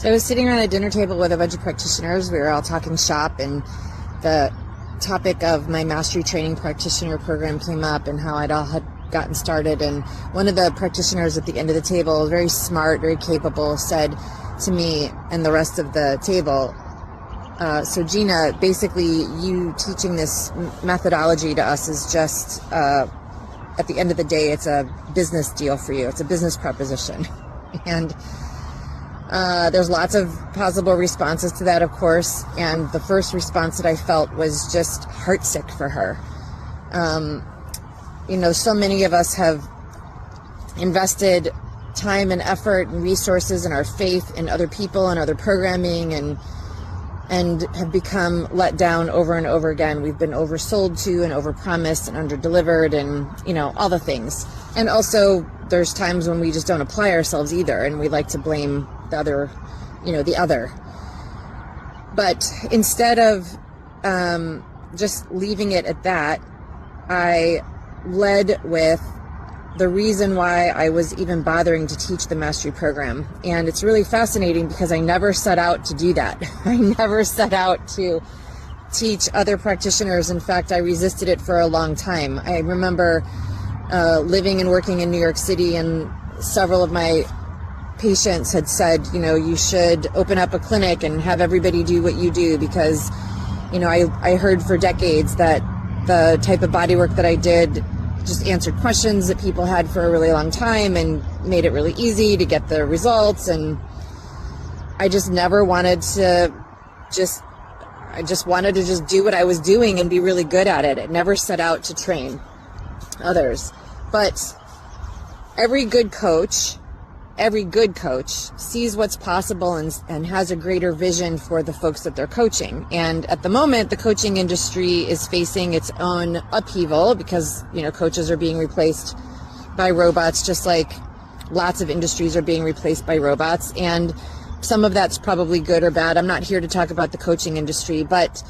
So I was sitting around a dinner table with a bunch of practitioners. We were all talking shop, and the topic of my mastery training practitioner program came up and how I'd all had gotten started. And one of the practitioners at the end of the table, very smart, very capable, said to me and the rest of the table, so Gina, basically you teaching this methodology to us is just, at the end of the day, it's a business deal for you. It's a business proposition. And there's lots of possible responses to that, of course. And the first response that I felt was just heartsick for her. So many of us have invested time and effort and resources and our faith in other people and other programming and have become let down over and over again. We've been oversold to and overpromised and underdelivered and, all the things. And also there's times when we just don't apply ourselves either, and we like to blame the other. But instead of just leaving it at that, I led with the reason why I was even bothering to teach the mastery program. And it's really fascinating because I never set out to do that. I never set out to teach other practitioners. In fact, I resisted it for a long time. I remember living and working in New York City, and several of my patients had said, you should open up a clinic and have everybody do what you do, because, I heard for decades that the type of bodywork that I did just answered questions that people had for a really long time and made it really easy to get the results. And I just never wanted to I just wanted to just do what I was doing and be really good at it. It never set out to train others. But every good coach sees what's possible and has a greater vision for the folks that they're coaching. And at the moment, the coaching industry is facing its own upheaval because, coaches are being replaced by robots, just like lots of industries are being replaced by robots. And some of that's probably good or bad. I'm not here to talk about the coaching industry, but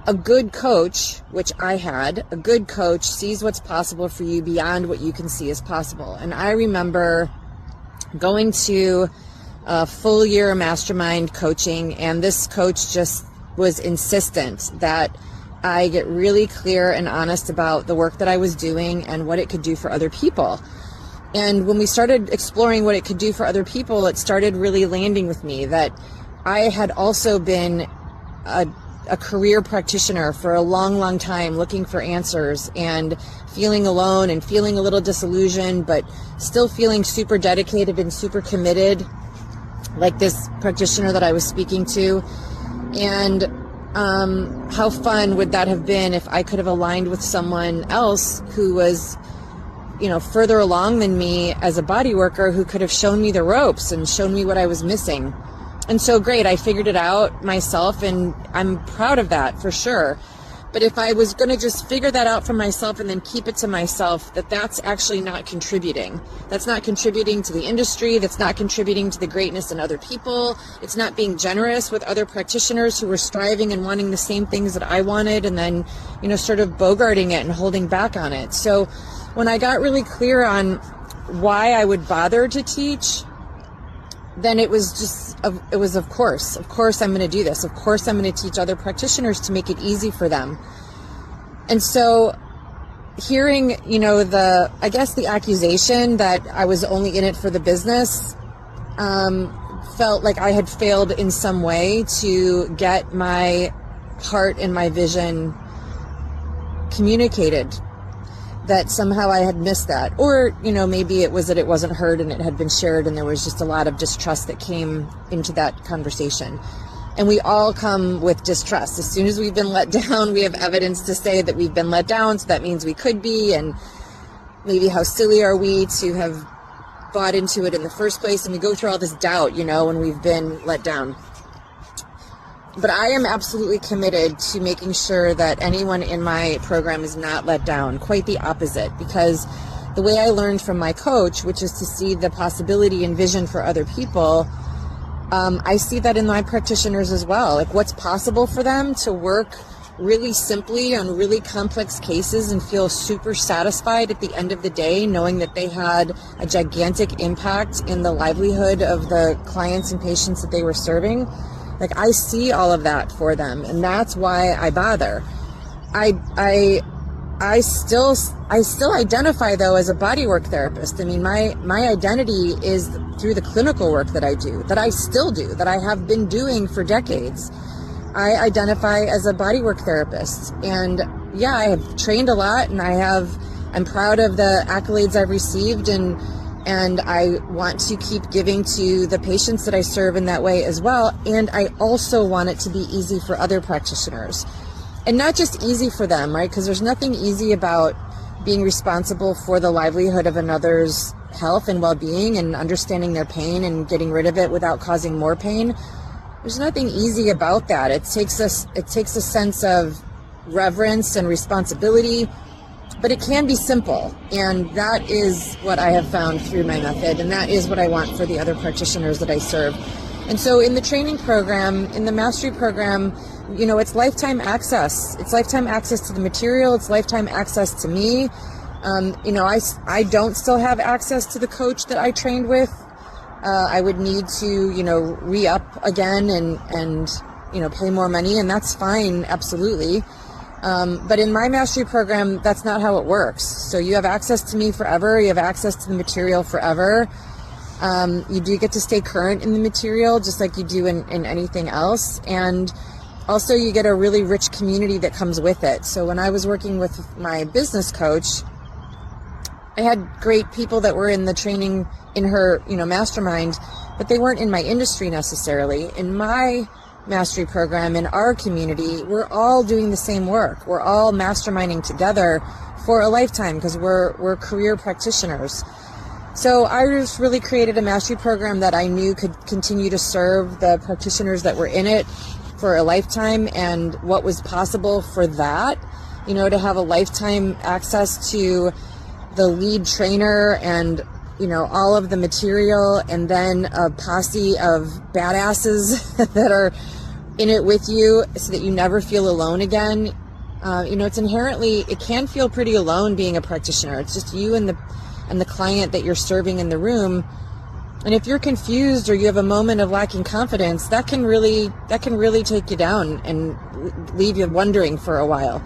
a good coach, which I had, a good coach sees what's possible for you beyond what you can see is possible. And I remember going to a full year mastermind coaching, and this coach just was insistent that I get really clear and honest about the work that I was doing and what it could do for other people. And when we started exploring what it could do for other people, it started really landing with me that I had also been a career practitioner for a long, long time, looking for answers and feeling alone and feeling a little disillusioned, but still feeling super dedicated and super committed, like this practitioner that I was speaking to. And how fun would that have been if I could have aligned with someone else who was, further along than me as a body worker, who could have shown me the ropes and shown me what I was missing. And so great, I figured it out myself, and I'm proud of that for sure. But if I was going to just figure that out for myself and then keep it to myself, that's actually not contributing. That's not contributing to the industry. That's not contributing to the greatness in other people. It's not being generous with other practitioners who were striving and wanting the same things that I wanted, and then, sort of bogarting it and holding back on it. So when I got really clear on why I would bother to teach, then it was of course I'm going to do this. Of course I'm going to teach other practitioners to make it easy for them. And so hearing, the accusation that I was only in it for the business, felt like I had failed in some way to get my heart and my vision communicated, that somehow I had missed that. Or, maybe it was that it wasn't heard and it had been shared, and there was just a lot of distrust that came into that conversation. And we all come with distrust. As soon as we've been let down, we have evidence to say that we've been let down, so that means we could be, and maybe how silly are we to have bought into it in the first place. And we go through all this doubt, when we've been let down. But I am absolutely committed to making sure that anyone in my program is not let down. Quite the opposite, because the way I learned from my coach, which is to see the possibility and vision for other people, I see that in my practitioners as well. Like, what's possible for them to work really simply on really complex cases and feel super satisfied at the end of the day, knowing that they had a gigantic impact in the livelihood of the clients and patients that they were serving. Like, I see all of that for them, and that's why I bother. I still identify, though, as a bodywork therapist. I mean, my identity is through the clinical work that I do, that I still do, that I have been doing for decades. I identify as a bodywork therapist, and yeah, I have trained a lot, and I'm proud of the accolades I've received, and I want to keep giving to the patients that I serve in that way as well. And I also want it to be easy for other practitioners. And not just easy for them, right? Because there's nothing easy about being responsible for the livelihood of another's health and well-being and understanding their pain and getting rid of it without causing more pain. There's nothing easy about that. It takes a sense of reverence and responsibility, but it can be simple. And that is what I have found through my method. And that is what I want for the other practitioners that I serve. And so in the training program, in the mastery program, you know, it's lifetime access. It's lifetime access to the material. It's lifetime access to me. You know, I don't still have access to the coach that I trained with. I would need to, you know, re-up again and, you know, pay more money, and that's fine, absolutely. But in my mastery program, that's not how it works. So you have access to me forever. You have access to the material forever. You do get to stay current in the material, just like you do in anything else. And also, you get a really rich community that comes with it. So when I was working with my business coach, I had great people that were in the training in her, you know, mastermind, but they weren't in my industry necessarily. In my mastery program, in our community, we're all doing the same work. We're all masterminding together for a lifetime because we're career practitioners. So I just really created a mastery program that I knew could continue to serve the practitioners that were in it for a lifetime, and what was possible for that, you know, to have a lifetime access to the lead trainer and, you know, all of the material, and then a posse of badasses that are in it with you so that you never feel alone again. You know, it can feel pretty alone being a practitioner. It's just you and the client that you're serving in the room. And if you're confused or you have a moment of lacking confidence, that can really take you down and leave you wondering for a while.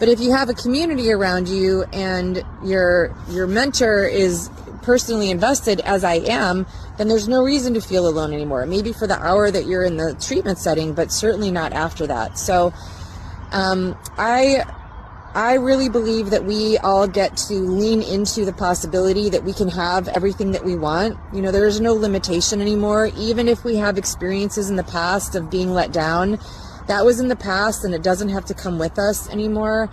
But if you have a community around you and your mentor is personally invested, as I am, then there's no reason to feel alone anymore. Maybe for the hour that you're in the treatment setting, but certainly not after that. So I really believe that we all get to lean into the possibility that we can have everything that we want. You know, there is no limitation anymore. Even if we have experiences in the past of being let down, that was in the past and it doesn't have to come with us anymore.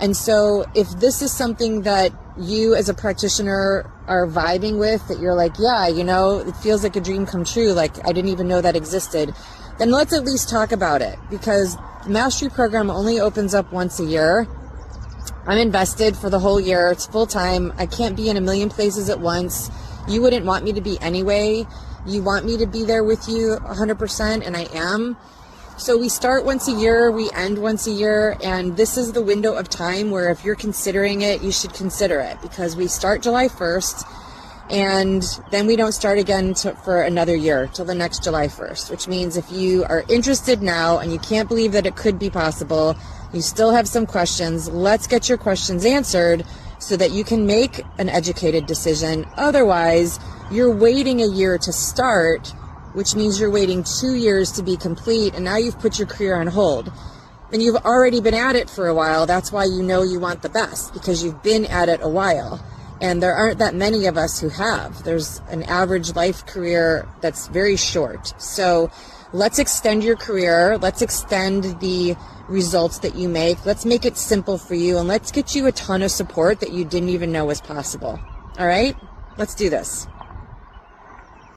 And so if this is something that you as a practitioner are vibing with, that you're like, yeah, you know, it feels like a dream come true, like I didn't even know that existed, then let's at least talk about it, because the mastery program only opens up once a year. I'm invested for the whole year. It's full time. I can't be in a million places at once. You wouldn't want me to be anyway. You want me to be there with you 100%, and I am. So we start once a year, we end once a year, and this is the window of time where if you're considering it, you should consider it, because we start July 1st, and then we don't start again for another year till the next July 1st, which means if you are interested now and you can't believe that it could be possible, you still have some questions, let's get your questions answered so that you can make an educated decision. Otherwise, you're waiting a year to start, which means you're waiting 2 years to be complete, and now you've put your career on hold. And you've already been at it for a while. That's why you know you want the best, because you've been at it a while. And there aren't that many of us who have. There's an average life career that's very short. So let's extend your career. Let's extend the results that you make. Let's make it simple for you, and let's get you a ton of support that you didn't even know was possible. All right? Let's do this.